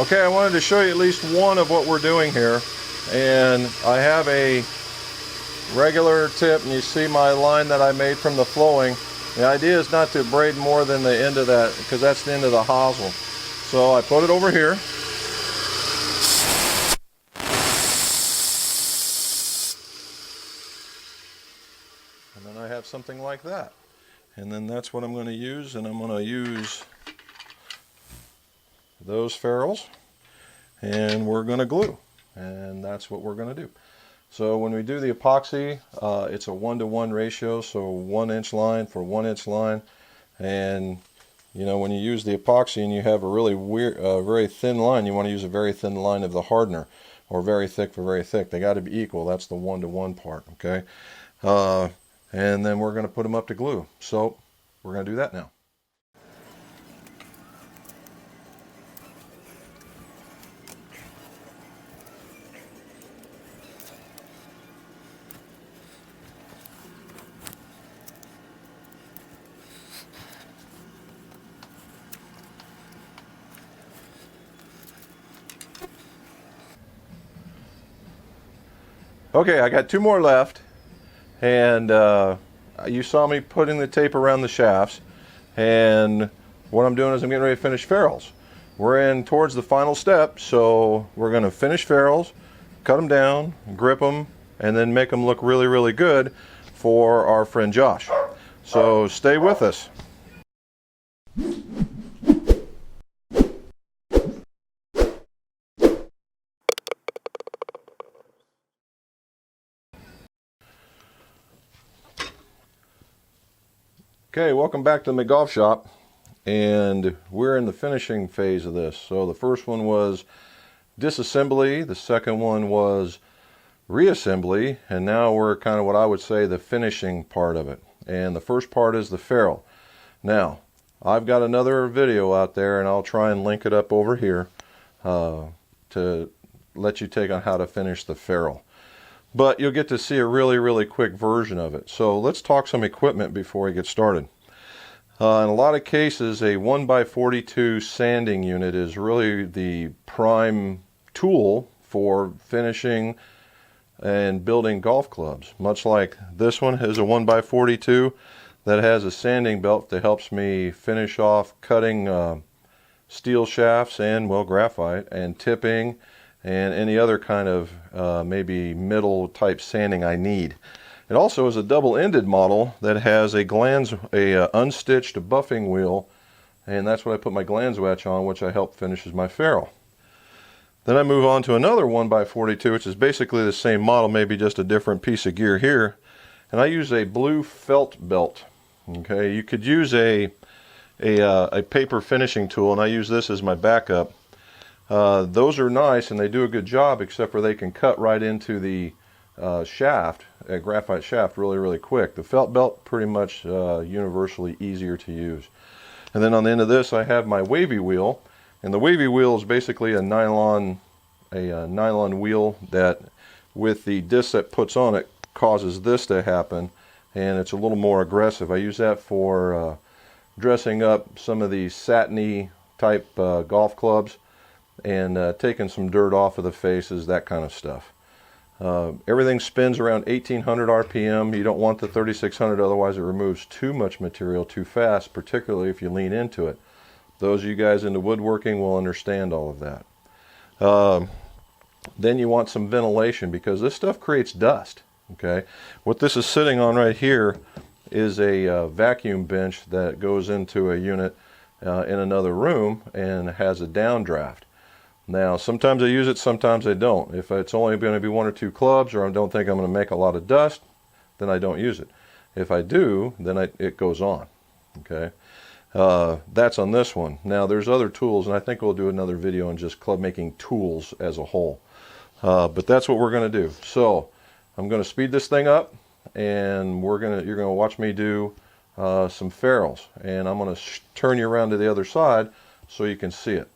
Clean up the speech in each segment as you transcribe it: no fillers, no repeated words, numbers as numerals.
Okay, I wanted to show you at least one of what we're doing here, and I have a regular tip, and you see my line that I made from the flowing. The idea is not to braid more than the end of that, because that's the end of the hosel. So I put it over here. And then I have something like that. And then that's what I'm going to use, and I'm going to use those ferrules, and we're going to glue. And that's what we're going to do. So when we do the epoxy, it's a 1-to-1 ratio, so 1-inch line for 1-inch line. And you know, when you use the epoxy and you have a really very thin line, you want to use a very thin line of the hardener, or very thick for very thick. They got to be equal. That's the 1-to-1 part, okay? And then we're going to put them up to glue. So we're going to do that now. Okay, I got 2 more left, and you saw me putting the tape around the shafts, and what I'm doing is I'm getting ready to finish ferrules. We're in towards the final step, so we're going to finish ferrules, cut them down, grip them, and then make them look really, really good for our friend Josh. So stay with us. Okay, welcome back to the McGolf shop, and we're in the finishing phase of this. So the first one was disassembly, the second one was reassembly, and now we're kind of what I would say the finishing part of it. And the first part is the ferrule. Now, I've got another video out there, and I'll try and link it up over here to let you take on how to finish the ferrule. But you'll get to see a really, really quick version of it. So let's talk some equipment before we get started. In a lot of cases, a 1x42 sanding unit is really the prime tool for finishing and building golf clubs. Much like this one is a 1x42 that has a sanding belt that helps me finish off cutting steel shafts and, well, graphite, and tipping, and any other kind of maybe middle type sanding I need. It also is a double-ended model that has a unstitched buffing wheel, and that's what I put my glands wedge on, which I help finishes my ferrule. Then I move on to another 1x42, which is basically the same model, maybe just a different piece of gear here, and I use a blue felt belt. Okay, you could use a paper finishing tool, and I use this as my backup. Those are nice and they do a good job, except for they can cut right into the shaft, a graphite shaft, really, really quick. The felt belt, pretty much universally easier to use. And then on the end of this, I have my wavy wheel, and the wavy wheel is basically a nylon wheel that, with the disc that puts on it, causes this to happen, and it's a little more aggressive. I use that for dressing up some of these satiny type golf clubs, and taking some dirt off of the faces, that kind of stuff. Everything spins around 1800 RPM. You don't want the 3600, otherwise it removes too much material too fast, particularly if you lean into it. Those of you guys into woodworking will understand all of that. Then you want some ventilation, because this stuff creates dust. Okay, what this is sitting on right here is a vacuum bench that goes into a unit in another room and has a downdraft. Now, sometimes I use it, sometimes I don't. If it's only going to be 1 or 2 clubs, or I don't think I'm going to make a lot of dust, then I don't use it. If I do, then it goes on. Okay, that's on this one. Now, there's other tools, and I think we'll do another video on just club making tools as a whole. But that's what we're going to do. So, I'm going to speed this thing up, and you're going to watch me do some ferrules. And I'm going to turn you around to the other side so you can see it.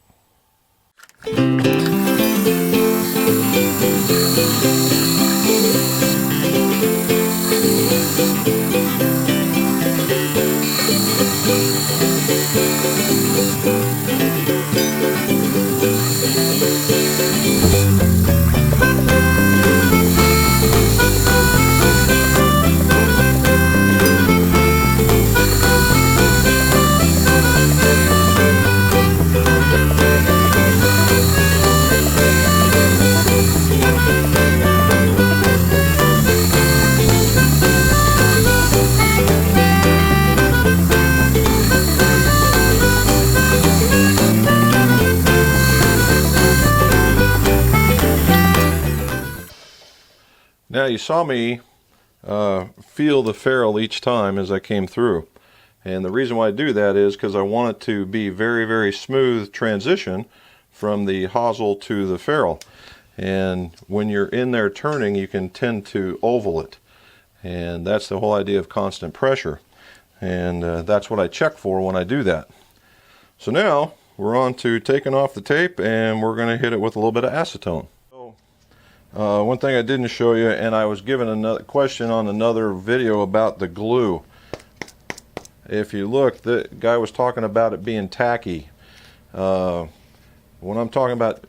Now you saw me feel the ferrule each time as I came through. And the reason why I do that is because I want it to be very, very smooth transition from the hosel to the ferrule. And when you're in there turning, you can tend to oval it. And that's the whole idea of constant pressure. And that's what I check for when I do that. So now we're on to taking off the tape, and we're going to hit it with a little bit of acetone. So, one thing I didn't show you, and I was given another question on another video about the glue. If you look, the guy was talking about it being tacky. When I'm talking about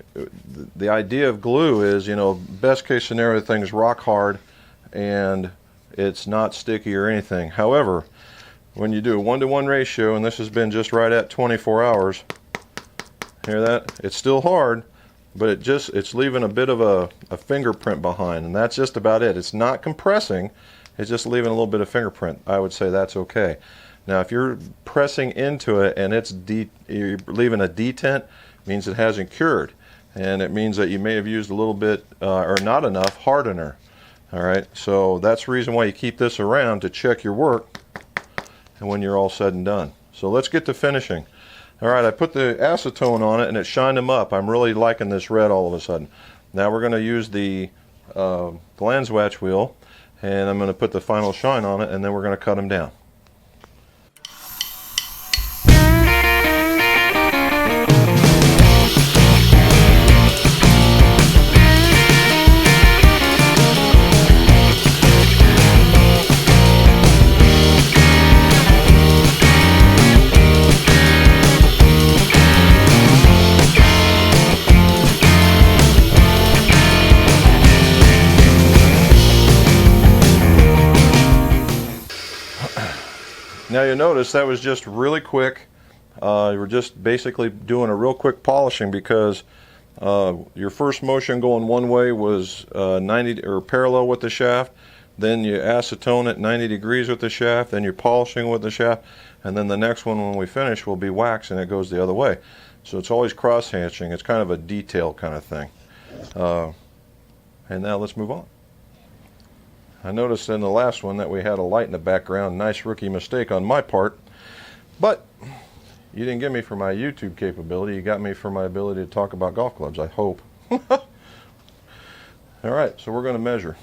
the idea of glue is, you know, best case scenario, the thing's rock hard and it's not sticky or anything. However, when you do a 1-to-1 ratio, and this has been just right at 24 hours, hear that? It's still hard, but it's leaving a bit of a fingerprint behind, and that's just about it. It's not compressing, it's just leaving a little bit of fingerprint. I would say that's okay. Now if you're pressing into it and you're leaving a detent, it means it hasn't cured, and it means that you may have used a little bit or not enough hardener. Alright, so that's the reason why you keep this around, to check your work and when you're all said and done. So let's get to finishing. Alright, I put the acetone on it and it shined them up. I'm really liking this red all of a sudden. Now we're going to use the Glanzwatch wheel, and I'm going to put the final shine on it, and then we're going to cut them down. Now you notice that was just really quick. We're just basically doing a real quick polishing, because your first motion going one way was 90 or parallel with the shaft, then you acetone it 90 degrees with the shaft, then you're polishing with the shaft, and then the next one when we finish will be wax and it goes the other way. So it's always cross hatching. It's kind of a detail kind of thing. And now let's move on. I noticed in the last one that we had a light in the background. Nice rookie mistake on my part. But you didn't get me for my YouTube capability. You got me for my ability to talk about golf clubs, I hope. Alright, so we're going to measure.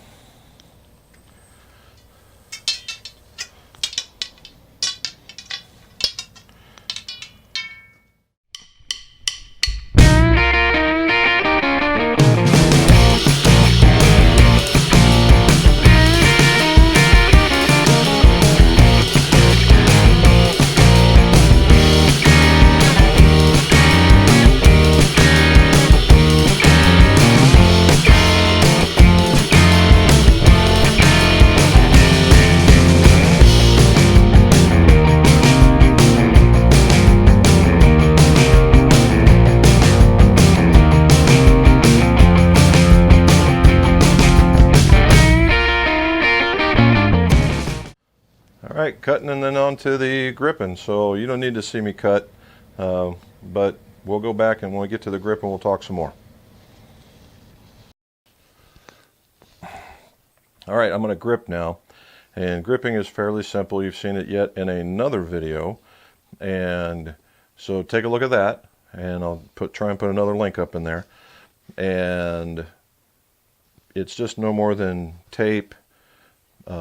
Alright, cutting and then on to the gripping. So you don't need to see me cut, but we'll go back, and when we get to the gripping we'll talk some more. Alright, I'm going to grip now, and gripping is fairly simple. You've seen it yet in another video, and so take a look at that, and I'll try and put another link up in there. And it's just no more than tape,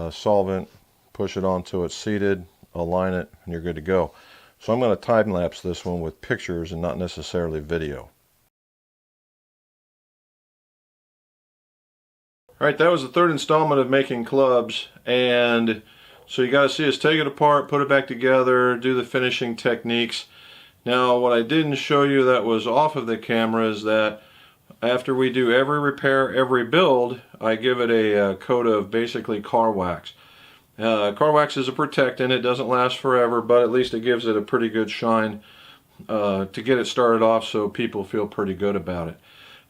solvent, push it on till it's seated, align it, and you're good to go. So I'm going to time lapse this one with pictures and not necessarily video. Alright, that was the third installment of making clubs, and so you got to see us take it apart, put it back together, do the finishing techniques. Now what I didn't show you that was off of the camera is that after we do every repair, every build, I give it a coat of basically car wax. Car wax is a protectant. It doesn't last forever, but at least it gives it a pretty good shine to get it started off, so people feel pretty good about it.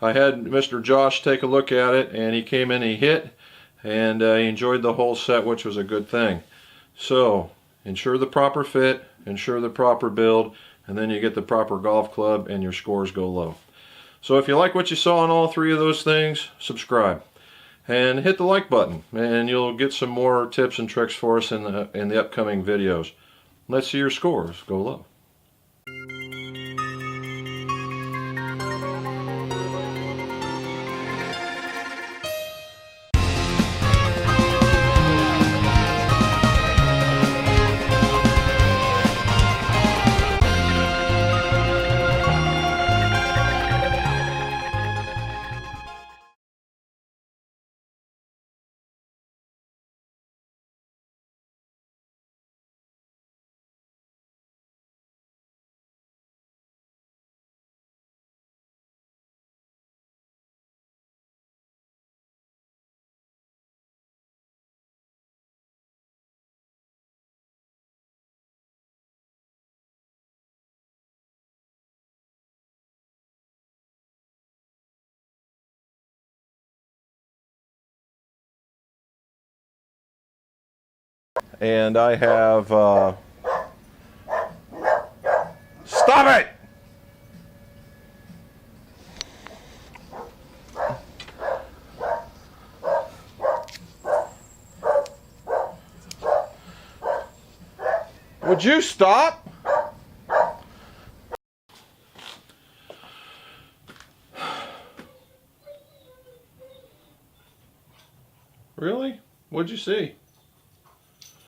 I had Mr. Josh take a look at it, and he came in, he hit, and he enjoyed the whole set, which was a good thing. So ensure the proper fit, ensure the proper build, and then you get the proper golf club and your scores go low. So if you like what you saw on all three of those things, subscribe. and hit the like button, and you'll get some more tips and tricks for us in the upcoming videos. Let's see your scores. Go low. And I have stop it! Would you stop? Really? What'd you see?